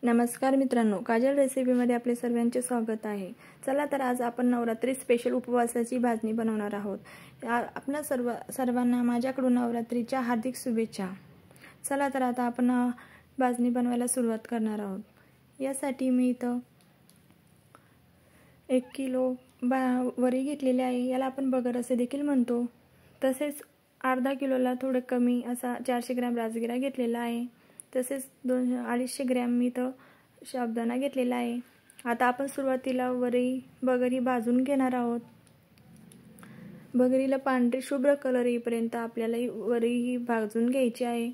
नमस्कार मित्रांनो, काजल रेसिपीमध्ये आपले सर्वांचे स्वागत आहे। चला तर आज आपण नवरात्री स्पेशल उपवासाची भाजणी बनवणार आहोत। आपणा सर्वांना माझ्याकडून नवरात्रीच्या हार्दिक शुभेच्छा। चला तर आता आपण भाजणी बनवायला सुरुवात करणार आहोत। यासाठी मी इथं 1 किलो वरी घेतलेली आहे। याला आपण बगर असे देखील म्हणतो। तसेच अर्धा किलोला थोडे कमी असा 400 ग्रॅम राजगिरा घेतलेला आहे। तसेच 250 ग्रॅम मी इथं साबुदाणा घेतलेला आहे। आता आपण सुरुवातीला बगर ही भाजून घेणार आहोत। बगरीला पांढरी शुभ्र कलर येईपर्यंत आपल्याला वरी ही भाजून घ्यायची आहे।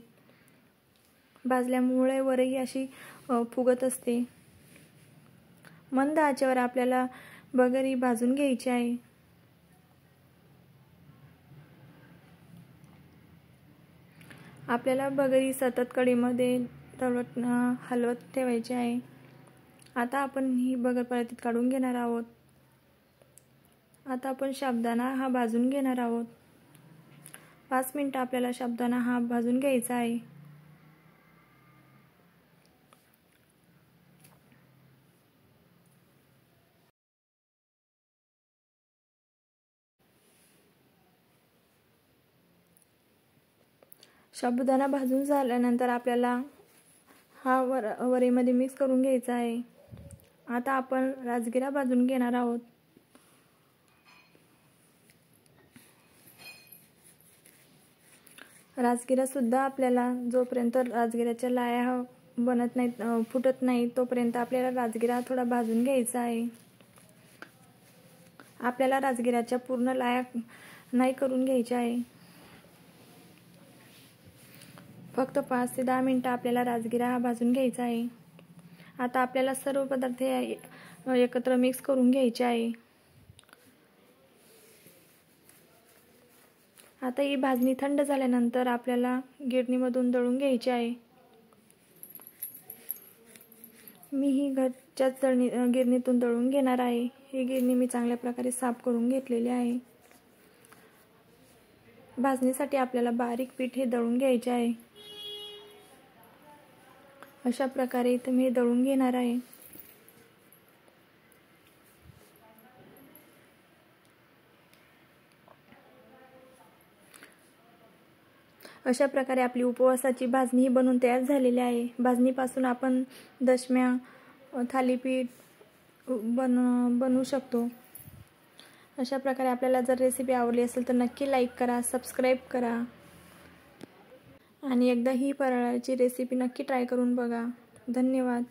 भाजल्यामुळे वरी अशी फुगत असते। मंद आचेवर आपल्याला बगर ही भाजून घ्यायची आहे। आपल्याला बगरी सतत कढईमध्ये हलवत ठेवायची आहे। आता आपण ही बगर परातीत काढून घेणार आहोत। आता आपण साबुदाणा हा भाजून घेणार आहोत। 5 मिनिटे आपल्याला साबुदाणा हा भाजून घ्यायचा आहे। साबुदाणा भाजून झाल्यानंतर आपल्याला हा वरीमध्ये मिक्स करून घ्यायचा आहे। आता आपण राजगिरा भाजून घेणार आहोत। राजगिरा सुद्धा आपल्याला जोपर्यंत राजगिराच्या लाया बनत नाहीत, फुटत नाही, तोपर्यंत आपल्याला राजगिरा थोडा भाजून घ्यायचा आहे। आपल्याला राजगिराच्या पूर्ण लाया नाही करून घ्यायच्या आहे। फक्त 5 ते 10 मिनिटे आपल्याला राजगिरा हा भाजून घ्यायचा आहे। आता आपल्याला सर्व पदार्थ एकत्र मिक्स करून घ्यायचे आहे। आता ही भाजणी थंड झाल्यानंतर आपल्याला गिरणीमधून दळून घ्यायची आहे। मी ही घरच्याच गिरणीतून दळून घेणार आहे। ही गिरणी मी चांगल्या प्रकारे साफ करून घेतलेली आहे। भाजणीसाठी आपल्याला बारीक पीठ हे दळून घ्यायचे आहे। अशा प्रकारे इथे मी दळून घेणार आहे। अशा प्रकारे आपली उपवासाची भाजणी ही बनवून तयार झालेली आहे। भाजणीपासून आपण दशम्या, थालीपीठ बनवू शकतो। अशा प्रकारे आपल्याला जर रेसिपी आवडली असेल तर नक्की लाईक करा, सबस्क्राईब करा आणि एकदा ही फराळाची रेसिपी नक्की ट्राय करून बघा। धन्यवाद।